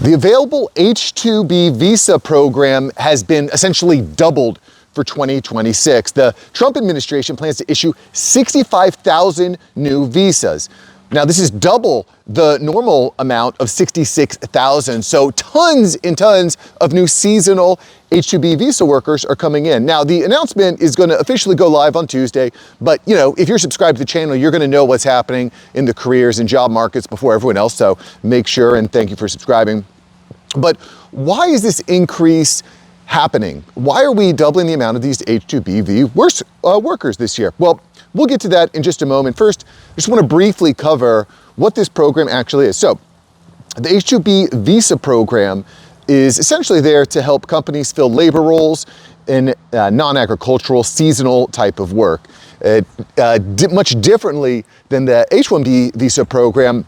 The available H-2B visa program has been essentially doubled for 2026. The Trump administration plans to issue 65,000 new visas. Now, this is double the normal amount of 66,000. So tons and tons of new seasonal H-2B visa workers are coming in. Now, the announcement is going to officially go live on Tuesday, but if you're subscribed to the channel, you're going to know what's happening in the careers and job markets before everyone else. So make sure, and thank you for subscribing. But why is this increase happening? Why are we doubling the amount of these H-2B workers this year? Well, we'll get to that in just a moment. First, I just want to briefly cover what this program actually is. So, the H-2B visa program is essentially there to help companies fill labor roles in non-agricultural, seasonal type of work. Much differently than the H-1B visa program,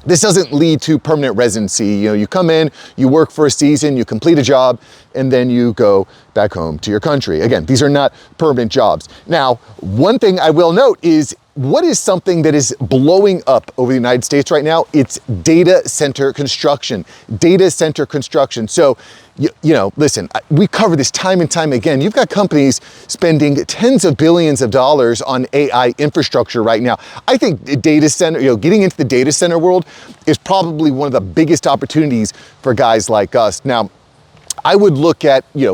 this doesn't lead to permanent residency. You come in, you work for a season, you complete a job, and then you go back home to your country. Again, these are not permanent jobs. Now, one thing I will note is, what is something that is blowing up over the United States right now? It's data center construction. Data center construction. So, listen, we cover this time and time again. You've got companies spending tens of billions of dollars on AI infrastructure right now. I think the data center, getting into the data center world is probably one of the biggest opportunities for guys like us. Now, I would look at, you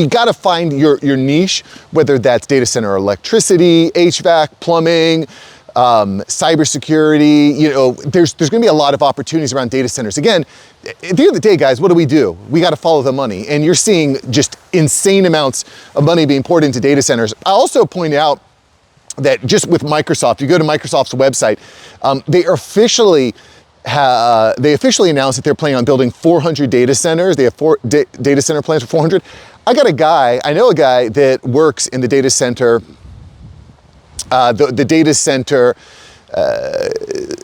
got to find your niche, whether that's data center electricity, HVAC, plumbing, cybersecurity. There's going to be a lot of opportunities around data centers. Again, at the end of the day, guys, what do? We got to follow the money. And you're seeing just insane amounts of money being poured into data centers. I also point out that just with Microsoft, you go to Microsoft's website, they officially announced that they're planning on building 400 data centers. They have data center plans for 400. I know a guy that works in the data center, the data center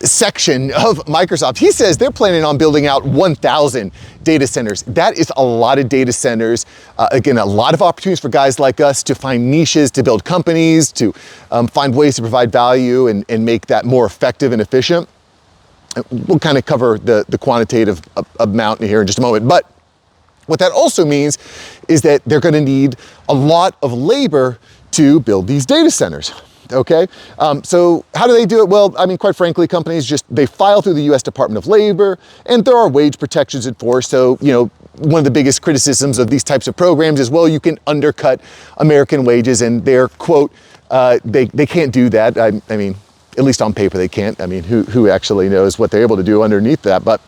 section of Microsoft. He says they're planning on building out 1,000 data centers. That is a lot of data centers. Again, a lot of opportunities for guys like us to find niches, to build companies, to find ways to provide value and make that more effective and efficient. We'll kind of cover the quantitative amount here in just a moment. But what that also means is that they're going to need a lot of labor to build these data centers. Okay, so how do they do it? Well, quite frankly, companies they file through the U.S. Department of Labor, and there are wage protections enforced. So, one of the biggest criticisms of these types of programs is, well, you can undercut American wages, and they're, quote, they can't do that. At least on paper they can't. Who actually knows what they're able to do underneath that? But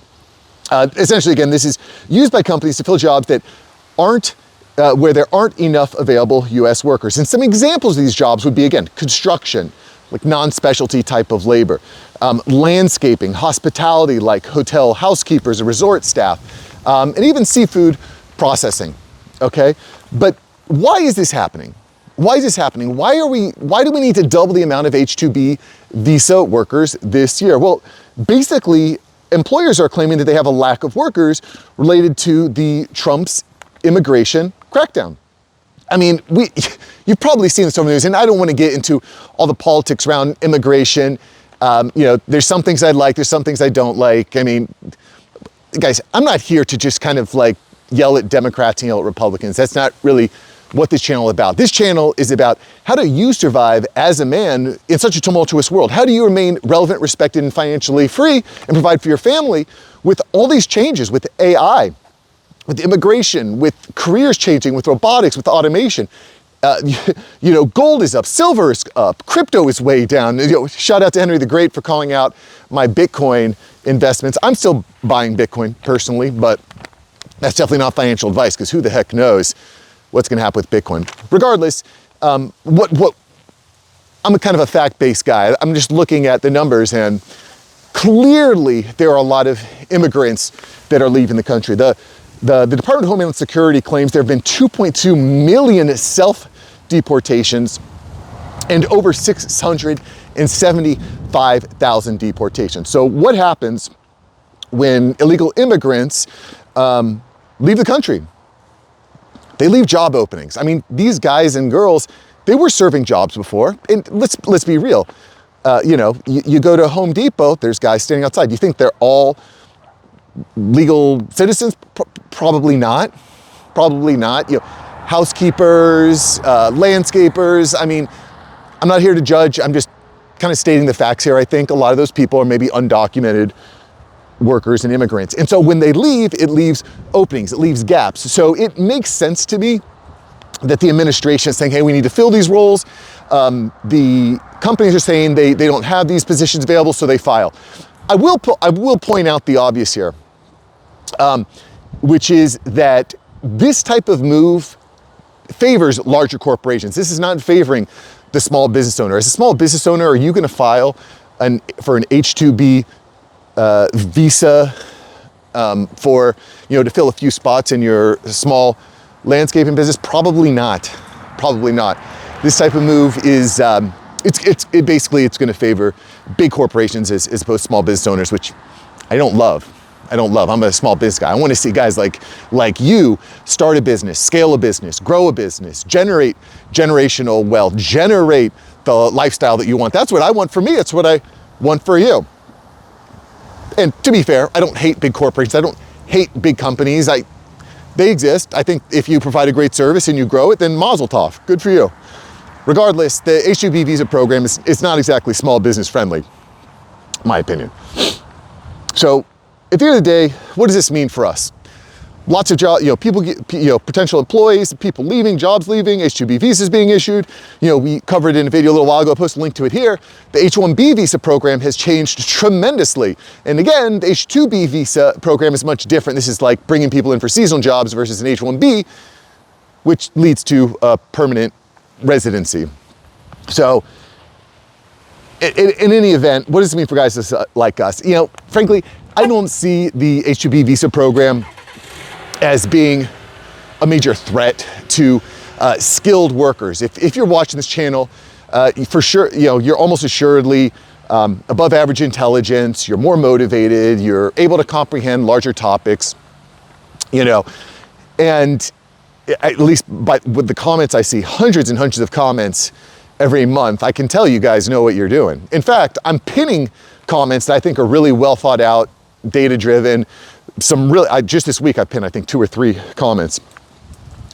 essentially, again, this is used by companies to fill jobs that aren't where there aren't enough available U.S. workers. And some examples of these jobs would be, again, construction, like non-specialty type of labor, landscaping, hospitality, like hotel housekeepers or resort staff, and even seafood processing, okay? But why is this happening? Why is this happening? Why do we need to double the amount of H-2B visa workers this year? Well, basically, employers are claiming that they have a lack of workers related to the Trump's immigration crackdown. You've probably seen this over the news, and I don't want to get into all the politics around immigration. There's some things I like, there's some things I don't like. Guys, I'm not here to just kind of like yell at Democrats and yell at Republicans. That's not really what this channel is about. This channel is about how do you survive as a man in such a tumultuous world? How do you remain relevant, respected, and financially free and provide for your family with all these changes, with AI, with immigration, with careers changing, with robotics, with automation? Gold is up, silver is up, crypto is way down. Shout out to Henry the Great for calling out my Bitcoin investments. I'm still buying Bitcoin personally, but that's definitely not financial advice, because who the heck knows what's going to happen with Bitcoin. Regardless, I'm a kind of a fact-based guy. I'm just looking at the numbers, and clearly there are a lot of immigrants that are leaving the country. The Department of Homeland Security claims there have been 2.2 million self-deportations and over 675,000 deportations. So what happens when illegal immigrants leave the country? They leave job openings. These guys and girls, they were serving jobs before. And let's be real. You go to Home Depot, there's guys standing outside. You think they're all legal citizens? Probably not. Probably not. You know, housekeepers, landscapers. I mean, I'm not here to judge. I'm just kind of stating the facts here. I think a lot of those people are maybe undocumented workers and immigrants. And so when they leave, it leaves openings, it leaves gaps. So it makes sense to me that the administration is saying, hey, we need to fill these roles. The companies are saying they don't have these positions available, so they file. I will point out the obvious here, which is that this type of move favors larger corporations. This is not favoring the small business owner. As a small business owner, are you going to file for an H-2B visa for, you know, to fill a few spots in your small landscaping business? Probably not. Probably not. This type of move is basically it's going to favor big corporations as opposed to small business owners, which I don't love. I'm a small business guy. I want to see guys like you start a business, scale a business, grow a business, generate generational wealth, generate the lifestyle that you want. That's what I want for me. It's what I want for you. And to be fair, I don't hate big corporations. I don't hate big companies. They exist. I think if you provide a great service and you grow it, then mazel tov, good for you. Regardless, the H-2B visa program is not exactly small business friendly, my opinion. So at the end of the day, what does this mean for us? Lots of jobs, people get, potential employees, people leaving, jobs leaving, H-2B visas being issued. We covered in a video a little while ago, I'll post a link to it here. The H-1B visa program has changed tremendously. And again, the H-2B visa program is much different. This is like bringing people in for seasonal jobs versus an H-1B, which leads to a permanent residency. So in any event, what does it mean for guys like us? Frankly, I don't see the H-2B visa program as being a major threat to skilled workers. If you're watching this channel, for sure, you're almost assuredly above average intelligence, you're more motivated, you're able to comprehend larger topics, and at least with the comments I see, hundreds and hundreds of comments every month, I can tell you guys know what you're doing. In fact, I'm pinning comments that I think are really well thought out, data-driven. Just this week I pinned, I think, 2 or 3 comments.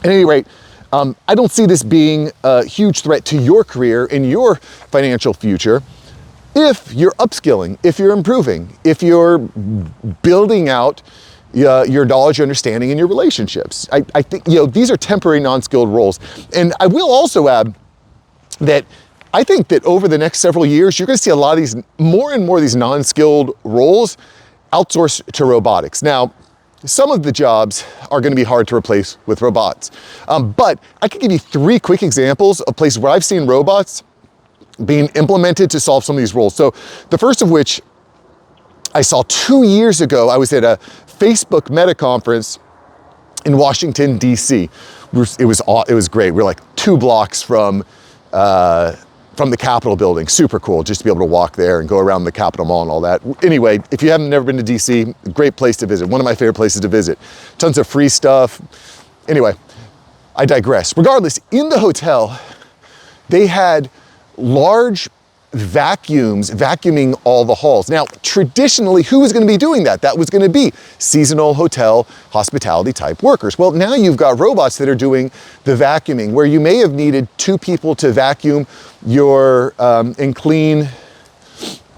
At any rate, I don't see this being a huge threat to your career and your financial future if you're upskilling, if you're improving, if you're building out your knowledge, understanding, and your relationships. I think, these are temporary non-skilled roles. And I will also add that I think that over the next several years, you're going to see a lot of these, more and more of these non-skilled roles outsourced to robotics. Now, some of the jobs are going to be hard to replace with robots. But I can give you 3 quick examples of places where I've seen robots being implemented to solve some of these roles. So the first of which I saw 2 years ago. I was at a Facebook Meta conference in Washington, D.C. It was great. We're like 2 blocks from the Capitol building. Super cool just to be able to walk there and go around the Capitol Mall and all that. Anyway, if you haven't never been to DC, great place to visit. One of my favorite places to visit. Tons of free stuff. Anyway, I digress. Regardless, in the hotel, they had large vacuums vacuuming all the halls. Now, traditionally, who was going to be doing that? That was going to be seasonal hotel hospitality type workers. Well, now you've got robots that are doing the vacuuming, where you may have needed 2 people to vacuum your and clean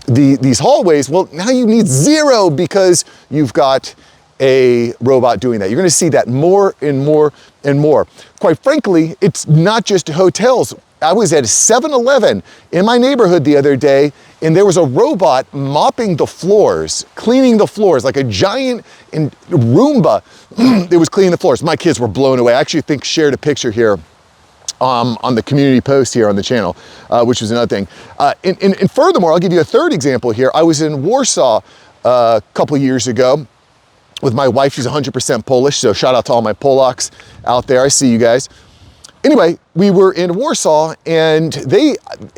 these hallways. Well, now you need 0 because you've got a robot doing that. You're going to see that more and more and more. Quite frankly, it's not just hotels. I was at a 7-Eleven in my neighborhood the other day, and there was a robot mopping the floors, cleaning the floors, like a giant Roomba that was cleaning the floors. My kids were blown away. I actually think shared a picture here on the community post here on the channel, which was another thing. And furthermore, I'll give you a 3rd example here. I was in Warsaw a couple years ago with my wife. She's 100% Polish, so shout out to all my Polacks out there. I see you guys. Anyway, we were in Warsaw, and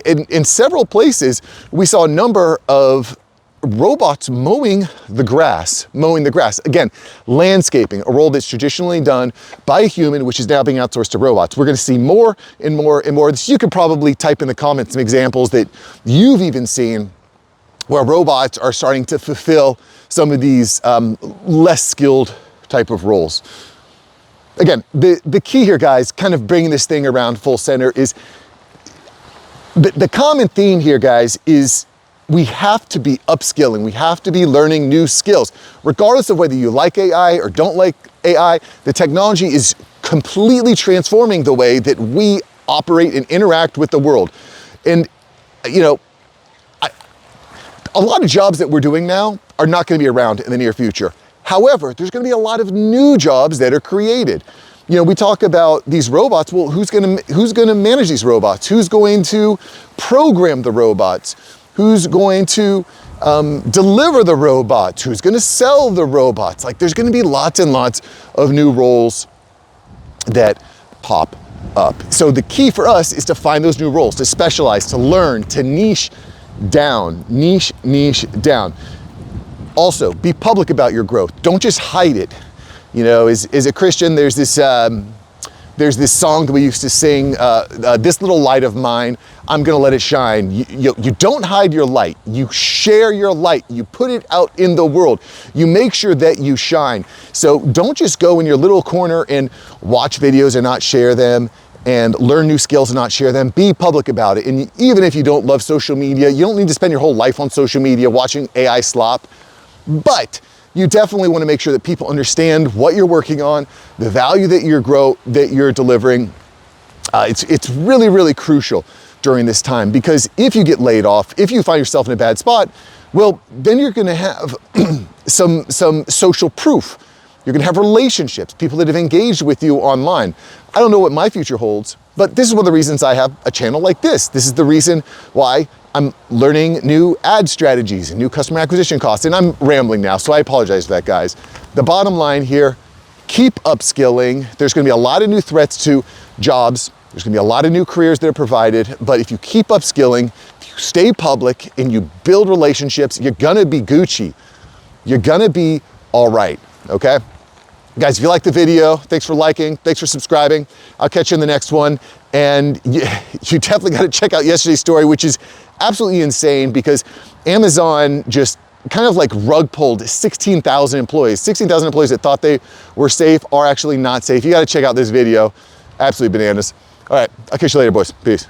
in several places, we saw a number of robots mowing the grass. Again, landscaping, a role that's traditionally done by a human, which is now being outsourced to robots. We're going to see more and more and more. You could probably type in the comments some examples that you've even seen where robots are starting to fulfill some of these less skilled type of roles. Again, the key here, guys, kind of bringing this thing around full center is, the common theme here, guys, is we have to be upskilling. We have to be learning new skills. Regardless of whether you like AI or don't like AI, the technology is completely transforming the way that we operate and interact with the world. And, you know, a lot of jobs that we're doing now are not going to be around in the near future. However, there's going to be a lot of new jobs that are created. You know, we talk about these robots. Well, who's going to manage these robots? Who's going to program the robots? Who's going to deliver the robots? Who's going to sell the robots? Like, there's going to be lots and lots of new roles that pop up. So the key for us is to find those new roles, to specialize, to learn, to niche down. Also, be public about your growth. Don't just hide it. You know, as a Christian, there's this song that we used to sing, this little light of mine, I'm gonna let it shine. You don't hide your light. You share your light. You put it out in the world. You make sure that you shine. So don't just go in your little corner and watch videos and not share them, and learn new skills and not share them. Be public about it. And even if you don't love social media, you don't need to spend your whole life on social media watching AI slop, but you definitely want to make sure that people understand what you're working on, the value that you're delivering. It's really, really crucial during this time, because if you get laid off, if you find yourself in a bad spot, well, then you're going to have some social proof. You're going to have relationships, people that have engaged with you online. I don't know what my future holds, but this is one of the reasons I have a channel like this. This is the reason why I'm learning new ad strategies and new customer acquisition costs. And I'm rambling now, so I apologize for that, guys. The bottom line here, keep upskilling. There's going to be a lot of new threats to jobs. There's going to be a lot of new careers that are provided. But if you keep upskilling, if you stay public and you build relationships, you're going to be Gucci. You're going to be all right, okay? Guys, if you like the video, thanks for liking, thanks for subscribing. I'll catch you in the next one. And you definitely got to check out yesterday's story, which is absolutely insane, because Amazon just kind of like rug pulled 16,000 employees. 16,000 employees that thought they were safe are actually not safe. You got to check out this video. Absolutely bananas. All right, I'll catch you later, boys. Peace.